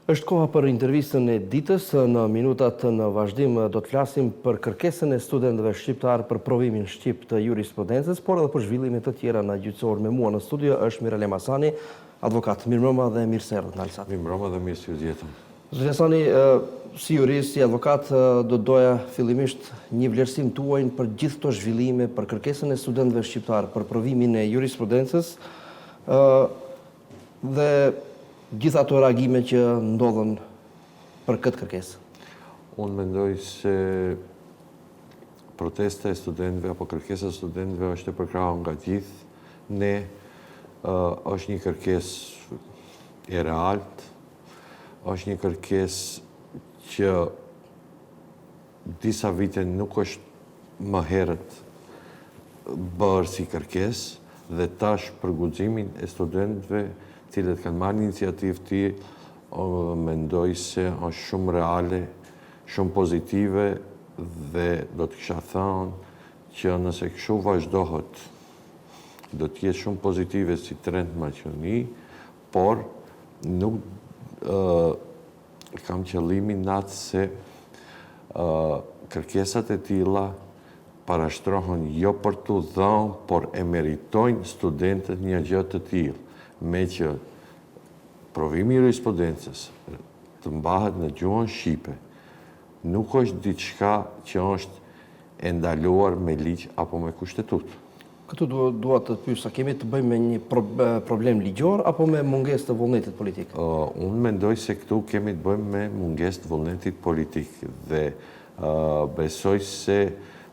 Është koha për intervistën e ditës. Në minutat në vazhdim do të flasim për kërkesën e studentëve shqiptar për provimin shqip të jurisprudencës, por edhe për zhvillimet të tjera në gjyqësor. Me mua në studio është Miralem Hasani, advokat. Mirëmbrëma dhe mirë se erdhët në Alsat. Mirëmbrëma dhe mirë se ju gjetëm. Zoti Hasani, si jurist, si advokat, do doja fillimisht një vlerësim tuaj për gjithë këto zhvillime, për kërkesën e studentëve shqiptar për provimin e jurisprudencës dhe gjitha ato reagime që ndodhen për këtë kërkesë. Unë mendoj se protesta e studentëve apo kërkesa e studentëve është e përkrahur nga gjithë. Ne është një kërkesë e realt, është një kërkesë që disa vite nuk është më herët bërë si kërkesë dhe tash për guximin e studentëve cilët kanë marrë iniciativë të mendoj se është shumë reale, shumë pozitive dhe do të kisha thënë që nëse kështu vazhdohet, do të jetë shumë pozitive si trend në Maqedoni, por nuk kam qëllimin natë se kërkesat e tilla parashtrohen jo për të dhënë, por e meritojnë studentët një gjë të tillë. Me që provimi i jurisprudencës të mbahet në gjuhën shqipe, nuk është diçka që është e ndaluar me ligj apo me kushtetutë. Këtu dua të pyes, a kemi të bëjmë me një problem ligjor apo me mungesë të vullnetit politik? Unë mendoj se këtu kemi të bëjmë me mungesë të vullnetit politik dhe besoj se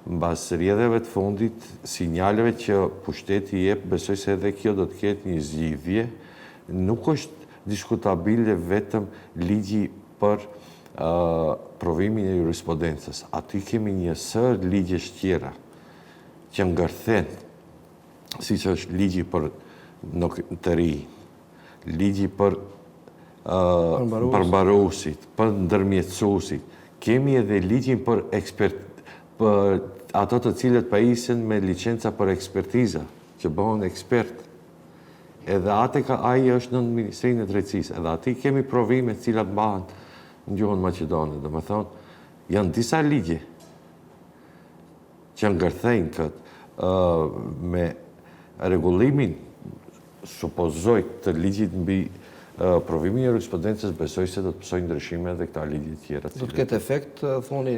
mbas rrjedhjeve të fundit, sinjaleve që pushteti jep, besoj se edhe kjo do të ketë një zgjidhje. Nuk është diskutabile vetëm ligji për provimin e jurisprudencës. Aty kemi një sër ligjesh tjera që ngërthen, siç është ligji për notari, ligji për përmbaruesit, për ndërmjetësuesit. Kemi edhe ligjin për ato të cilët pajisen me licenca për ekspertiza, që bëhen ekspert. Edhe ai është në Ministrinë e Drejtësisë. Edhe aty kemi provime të cilat bëhen në gjuhën maqedone. Domethënë, janë disa ligje që ngërthejnë këtë me rregullimin, supozoj të ligjit mbi provimi i jurisprudencës, besoj se do të pësojnë ndryshime edhe këta ligje tjera. Do të ketë efekt, thoni,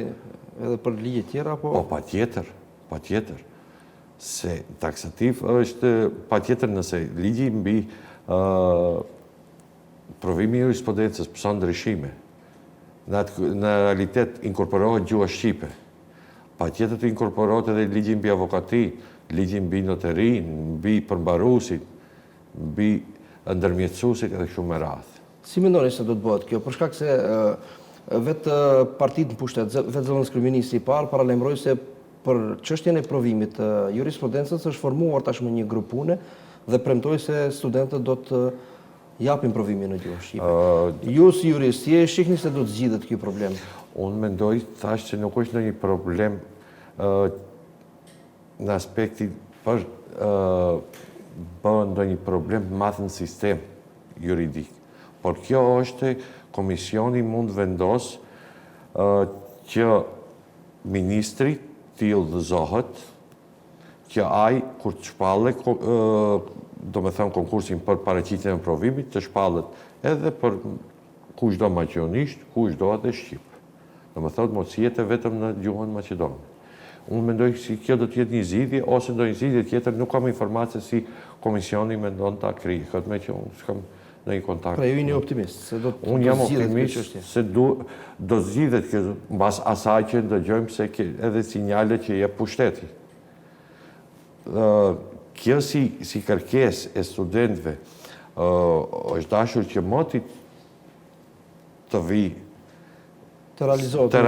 edhe për ligje tjera, apo? Po, patjetër. Se taksativ është patjetër nëse ligji mbi provimi i jurisprudencës pëson ndryshime. Në realitet inkorporohet gjuha shqipe. Patjetër të inkorporohet edhe ligji mbi avokati, ligji mbi notari, mbi përmbaruesit, mbi ndërmjetësuesit edhe kështu me radhë. Si mendoni se do të bëhet kjo? Për shkak se vetë partitë në pushtet, vetë zëvendës kryeministri i parë paralajmëroi se për çështjen e provimit të jurisprudencës është formuar tashmë një grup pune dhe premtoi se studentët do të japin provimin në gjuhën shqipe. Ju si jurist, si e shihni se do të zgjidhet ky problem? Unë mendoj tash se nuk është ndonjë problem në aspektin për bëhen ndonjë problem të madh në sistem juridik. Por kjo është komisioni mund vendos që ministri t'i udhëzohet që ai kur të shpallet, do me thënë konkursin për paraqitjen e provimit, të shpallet edhe për kushdo maqedonisht, kushdo edhe shqip. Do me thënë mos jetë vetëm në gjuhën maqedone. Unë mendoj se kjo do të jetë një zgjidhje ose ndonjë zgjidhje tjetër, nuk kam informacië si komisioni mendon ta krijë. Këtë me që unë s'kam ndonjë kontakt. Pra ju jeni optimist se do të unë jam optimist se do zgjidhet kjo mbas asaj që dëgjojmë se edhe sinjale që jep pushteti. Kjo si kërkesë e studentëve është dashur që moti të vi të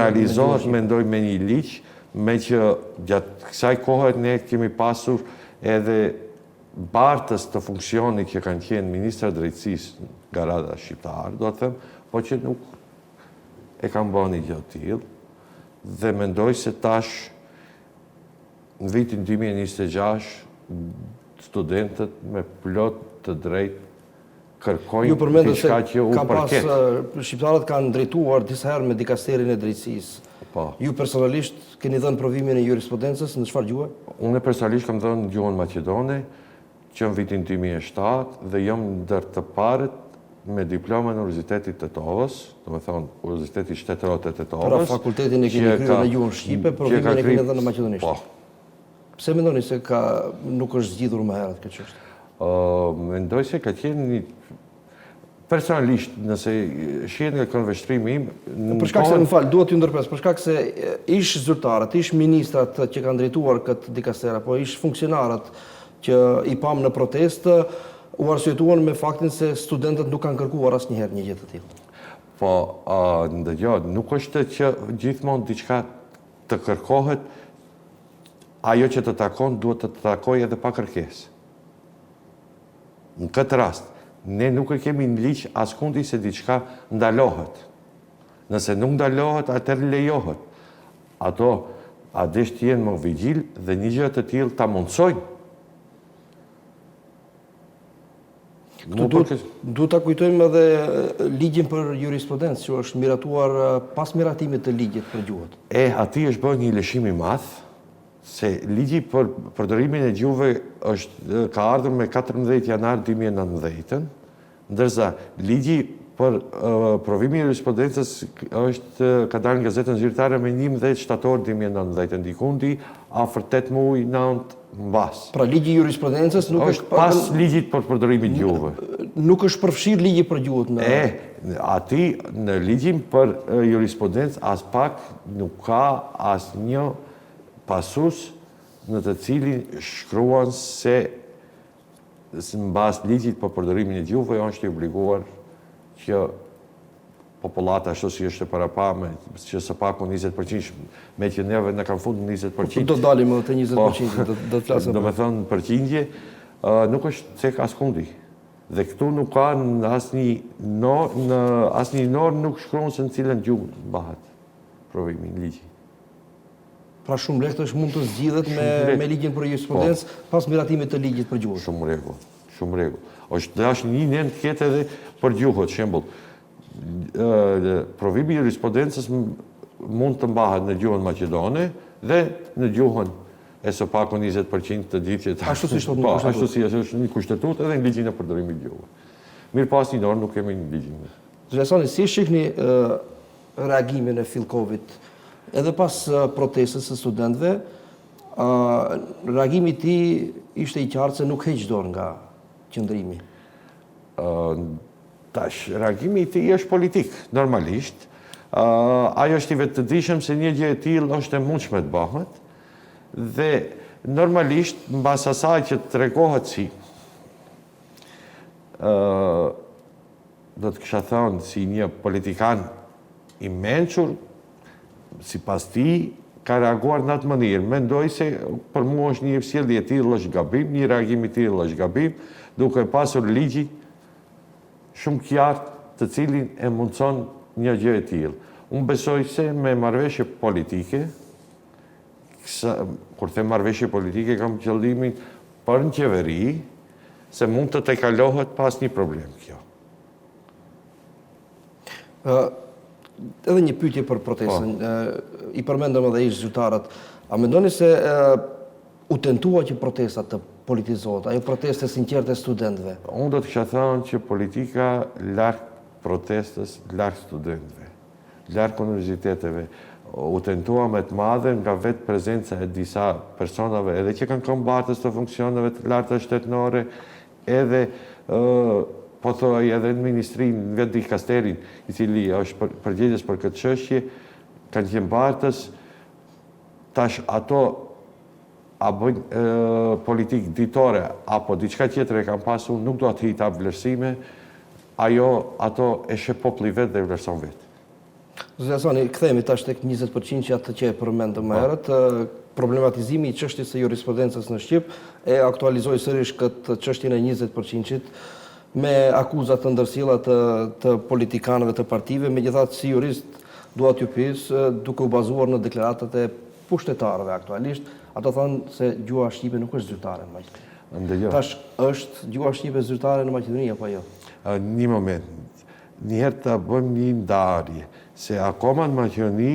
realizohet mendoj me një ligj, me që gjatë kësaj kohe ne kemi pasur edhe bartës të funksionit që kanë qenë Ministra Drejtësisë nga rada shqiptare, do të them, po që nuk e kanë bënë një gjë të tillë dhe mendoj se tash në vitin 2026 studentët me plot të drejtë kërkojnë diçka që u përket. Shqiptarët kanë drejtuar disa herë me dikasterin e drejtësisë. Po. Ju personalisht keni dhënë provimin e jurisprudencës në çfarë gjuhë? Unë personalisht kam dhënë gjuhën maqedone, që në vitin 2007 dhe jam ndër të parët me diplomën e Universitetit të Tetovës, domethënë Universiteti Shtetëror të Tetovës. Pra fakultetin e keni kryer në gjuhën shqipe, provimin e keni dhënë në maqedonisht. Po. Pse mendoni se nuk është zgjidhur më herët kjo çështje? Mendoj se ka qenë një personalisht, nëse shihet nga këndvështrimi im, për shkak se, më fal, duhet t'ju ndërpres, për shkak se ish zyrtarët, ish ministrat që kanë drejtuar këtë dikaster, apo ish funksionarët që i pam në protestë, u arsyetuan me faktin se studentët nuk kanë kërkuar asnjëherë një gjë të tillë. Po, ndëgjoj, nuk është që gjithmonë diçka të kërkohet, ajo që të takon duhet të takojë edhe pa kërkesë. Në këtë rast, ne nuk e kemi në ligj askundi se diçka ndalohet. Nëse nuk ndalohet, atëherë lejohet. Ato a desh të jenë më vigjil dhe një gjë të tillë ta mundsojnë. Duhet ta kujtojmë edhe ligjin për jurisprudencë që është miratuar pas miratimit të ligjit për gjuhët. Aty është bërë një lëshim i madh, se ligji për përdorimin e gjuhëve ka ardhur me 14 janar 2019, ndërsa ligji për provimin e jurisprudencës ka dalë në gazetën zyrtare me 11 shtator 2019, ndikundi afër 8 muaj 9 mbas. Pra ligji i jurisprudencës nuk është pas ligjit për përdorimin e gjuhëve. Nuk është përfshirë ligji për gjuhët në. Aty në ligjin për jurisprudencë as pak nuk ka asnjë pasus në të cilin shkruan se mbas ligjit për përdorimin e gjuhëve është i obliguar që popullata ashtu si është parapame, që së paku 20%, me që neve në kam fund 20%. Do dalim edhe te 20%, do të flasim. Do me thënë përqindje, nuk është cek askundi. Dhe këtu nuk ka në asnjë normë nuk shkruan se në cilën gjuhë bëhet provimi në ligji. Pra shumë lehtë është mund të zgjidhet me ligjin për jurisprudencë pas miratimit të ligjit për gjuhët. Shumë rregull, shumë rregull. Është një nen të ketë edhe për gjuhët, shembull. Provimi i jurisprudencës mund të mbahet në gjuhën maqedone dhe në gjuhën e së paku 20% të ditëve. Ashtu si thotë në kushtetutë. Ashtu si është në kushtetutë edhe në ligjin e përdorimit të gjuhëve. Mirë pas një normë nuk kemi në ligjin. Zëlesani, si shihni reagimin e Fillkovit edhe pas protestës së studentëve, reagimi i tij ishte i qartë se nuk heq dorë nga qëndrimi. Tash, reagimi i tij është politik, normalisht. Ajo është i vetëdijshëm se një gjë e tillë është e mundshme të bëhet dhe normalisht mbas asaj që tregohet si do të kisha thënë si një politikan i mençur, sipas tij ka reaguar në atë mënyrë. Mendoj se për mua është një sjellje e tillë është gabim, një reagim i tillë është gabim, duke pasur ligji shumë qartë të cilin e mundson një gjë e tillë. Unë besoj se me marrëveshje politike, kur them marrëveshje politike kam qëllimin për në qeveri, se mund të tejkalohet pas një problem kjo. Edhe një pyetje për protestën. I përmendëm edhe ish zyrtarët. A mendoni se u tentua që protesta të politizohet, ajo proteste sinqerte e studentëve? Unë do të kisha thënë që politika larg protestës, larg studentëve, larg universiteteve, u tentua me të madhe nga vetë prezenca e disa personave, edhe që kanë këmbërtës të funksioneve të larta shtetënore, edhe po thoj edhe në ministrinë, në vetë dikasterin, i cili është përgjegjës për këtë çështje, kanë qenë bartës, tash ato a bëjnë politikë ditore, apo diçka tjetër e kanë pasur, nuk do të hita vlerësime, ato e sheh populli vetë dhe vlerëson vetë. Zëlesani, kthehemi tash tek 20% që atë që e përmendëm më herët, problematizimi i çështjes së jurisprudencës në Shqip e aktualizoi sërish këtë çështjen e 20%-it me akuzat të ndërsjella të politikanëve të partive, megjithatë si jurist dua t'ju pyes, duke u bazuar në deklaratat e pushtetarëve aktualisht, ato thonë se gjuha shqipe nuk është zyrtare më. Ndëgjo. Tash është gjuha shqipe zyrtare në Maqedoni apo jo? Një moment, njëherë të bëjmë një ndarje, se akoma në Maqedoni,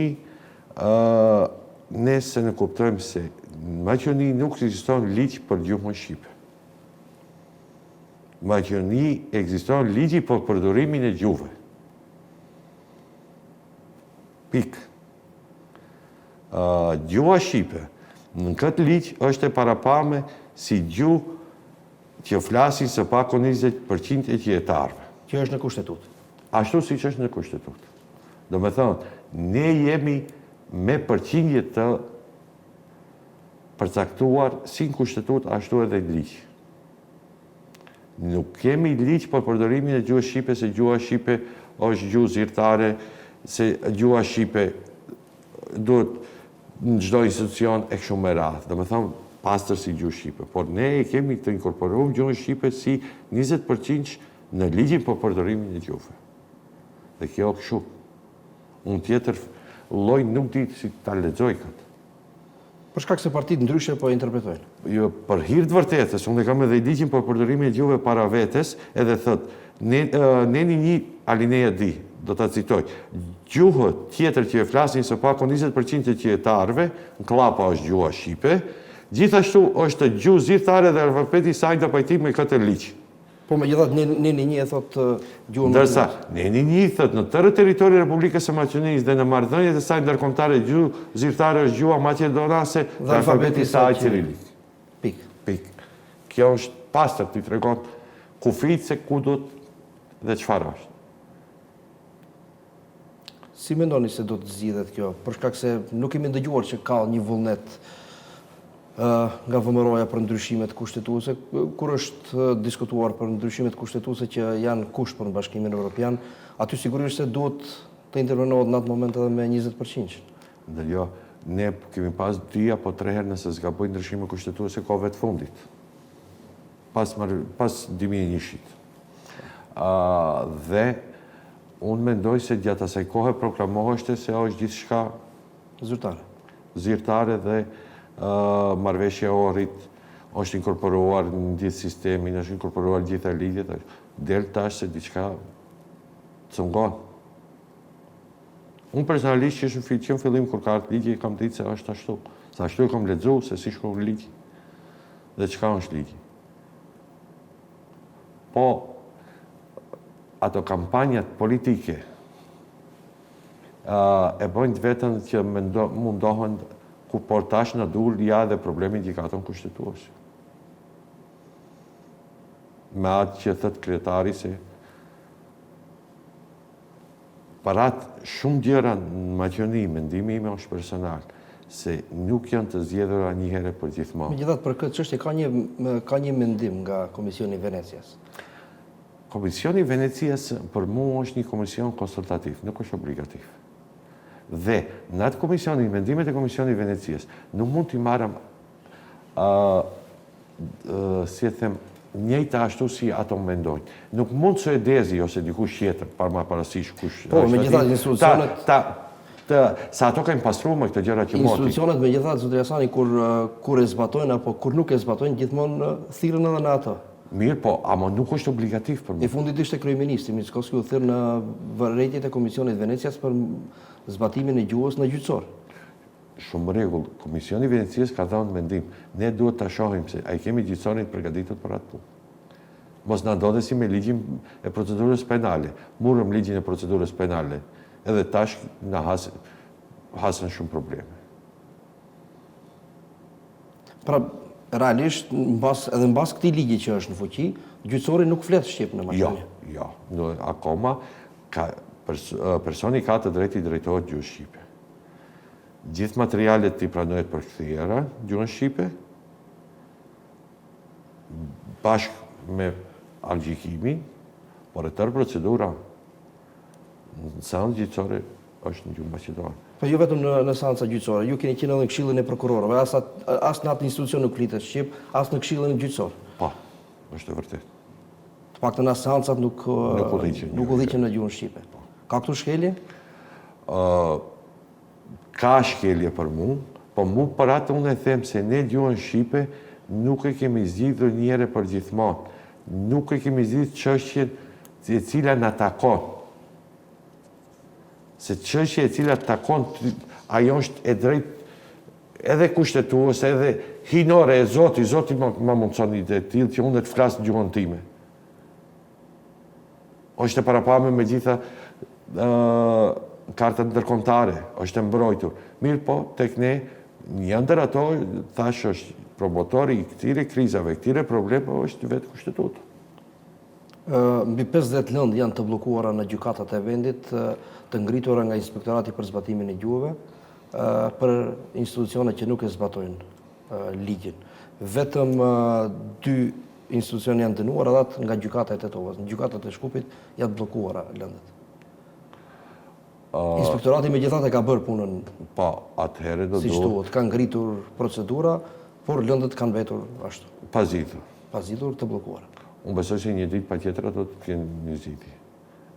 ne se në kuptojmë se në Maqedoni nuk ekziston ligj për gjuhën shqipe. Në Maqedoni ekziston ligji për përdorimin e gjuhëve. Pikë. Gjuha shqipe në këtë ligj është e parapame si gjuhë që flasin së paku 20% e qytetarëve. Që është në kushtetutë. Ashtu si që është në kushtetutë. Do me thonë, ne jemi me përqindje të përcaktuar si në kushtetutë, ashtu edhe në ligj. Nuk kemi ligj për përdorimin e gjuhës shqipe, se gjuha shqipe është gjuhë zyrtare, se gjuha shqipe duhet në çdo institucion e kështu me radhë. Do me thonë, pastër si gjuhë shqipe. Por ne e kemi të inkorporuar gjuhën shqipe si 20% në ligjin për përdorimin e gjuhëve. Dhe kjo kështu. Unë tjetër lloj nuk di si ta lexoj këtë. Për shkak se partitë ndryshe po interpretojnë. Jo, për hir të vërtetës, unë kam edhe ligjin për përdorimin e gjuhëve para vetes, edhe thot, ne një alineja di, do ta citoj. Gjuhët tjetër që e flasin së paku 20% e qytetarëve, në Klapa është gjuha shqipe, gjithashtu është gjuhë zyrtare dhe alfabeti i saj në pajtim me këtë ligj. Po megjithatë ne një e thot gjuhën. Ndërsa ne një thot në tërë territorin e Republikës së Maqedonisë dhe në marrëdhëniet e saj ndërkombëtare gjuhë zyrtare është gjuha maqedonase dhe alfabeti i saj cirilik. Pik. Kjo është pastër t'i tregon kufit se ku do dhe çfarë është. Si mendoni se do të zgjidhet kjo? Për shkak se nuk kemi dëgjuar që ka një vullnet nga vëmëroja për ndryshimet kushtetuese, kur është diskutuar për ndryshimet kushtetuese që janë kusht për në Bashkimin Evropian, aty sigurisht se duhet të intervenohet në atë moment edhe me 20%. Dhe jo, ne kemi pas 2 apo 3 herë nëse zgaboj ndryshime kushtetuese kohëve të fundit. Pas 2001-shit. Dhe unë mendoj se gjatë asaj kohe proklamoheshte se është gjithçka zyrtare dhe marrëveshja orit është inkorporuar në gjithë sistemin, është inkorporuar gjitha ligjet, del tash se diçka cungon. Unë personalisht që në fillim kur ka ardhur ligji kam ditë se është ashtu. Se ashtu e kam lexuar se si shkruan ligji dhe çka është ligji. Po ato kampanjat politike e bëjnë vetën që mundohen ku por tash në dul ja dhe problemin që ka tonë kushtetuese. Me atë që thët kryetari se parat shumë gjëra në Maqedoni, mendimi ime është personal, se nuk janë të zgjedhura një herë për gjithmonë. Megjithatë për këtë çështje ka një mendim nga Komisioni i Venecias. Komisioni i Venecias për mua është një komision konsultativ, nuk është obligativ. Dhe në atë komisioni, mendimet e Komisionit i Venecias, nuk mund t'i marrëm, si e them, njëjtë ashtu si ato mendojnë. Nuk mund suedezi ose dikush tjetër, parasysh kush. Po, megjithatë institucionet sa ato kanë pastruar me këtë gjëra që moti. Institucionet megjithatë zotëri Hasani kur e zbatojnë apo kur nuk e zbatojnë gjithmonë thirrën edhe në ato. Mirë, po, ama nuk është obligativ për mua. I fundit ishte kryeministri Mickoski u thirr në vërejtjet e Komisionit Venecias për zbatimin e gjuhës në gjyqësor. Shumë rregull, Komisioni i Venecias ka dhënë mendim. Ne duhet ta shohim se ai kemi gjyqësorin përgatitur për atë punë. Mos na ndodhesi me ligjin e procedurës penale. Murëm ligjin e procedurës penale. Edhe tash na hasën shumë probleme. Pra, realisht, edhe mbas këtij ligji që është në fuqi, gjyqësori nuk flet shqip në Maqedoni. Jo. Akoma personi ka të drejtë i drejtohet gjuhës shqipe. Gjithë materialet i pranohet përkthjera gjuhën shqipe, bashkë me argjikimin, por e tërë procedura në seancë gjyqësore është në gjuhën maqedone. Po jo vetëm në seanca gjyqësore, ju keni qenë edhe në Këshillin e Prokurorëve, as në atë institucion nuk flitet shqip, as në Këshillin gjyqësor. Po, është e vërtetë. Të paktën as seancat nuk udhiqen në gjuhën shqipe. Ka këtu shkelje? Ka shkelje për mu, po mu për atë unë e them se ne gjuhën shqipe nuk e kemi zgjidhur një herë për gjithmonë. Nuk e kemi zgjidhur çështjen e cila na takon. Se çështja e cila takon, ajo është e drejtë edhe kushtetuese, edhe hinore e Zoti ma mundson një të tillë që unë të flas në gjuhën time. Është e parapame me gjitha kartat ndërkombëtare, është e mbrojtur. Mirë po, tek ne, një ndër ato, thash është promotori i këtyre krizave, këtyre probleme, është vetë kushtetuta. Mbi 50 lëndë janë të bllokuara në gjykatat e vendit, të ngritura nga Inspektorati për zbatimin e gjuhëve, për institucione që nuk e zbatojnë ligjin. Vetëm 2 institucione janë dënuar, adat nga gjykata e Tetovës. Në gjykatat e Shkupit janë bllokuara lëndët. Inspektorati megjithatë ka bërë punën Po, atëherë do siç duhet, ka ngritur procedura, por lëndët kanë mbetur ashtu. Pazitur të bllokuara. Unë besoj se një ditë patjetër ato të kenë një zgjidhje.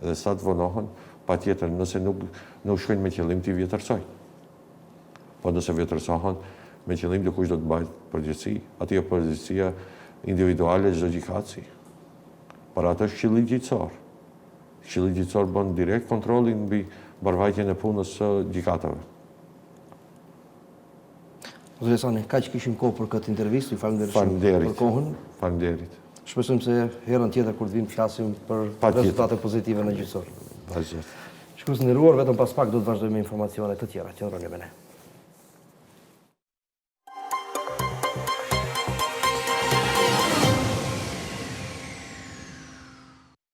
Edhe sa të vonohen, patjetër nëse nuk shkojnë me qëllim të vjetërsojnë. Po nëse vjetërsohen me qëllim të kush do të bëjë përgjegjësi, aty është përgjegjësia individuale çdo gjykatësi. Por ato është Këshilli Gjyqësor. Këshilli Gjyqësor bën direkt kontrollin mbi mbarvajtjen e punës së gjykatave. Zoti Sani, kaq kishim kohë për këtë intervistë, ju falenderoj për kohën. Faleminderit. Shpresojmë se herën tjetër kur të vim flasim për rezultate pozitive në gjyqësor. Vazhdim. Shikues të nderuar, vetëm pas pak do të vazhdojmë me informacione të tjera. Qëndroni me ne.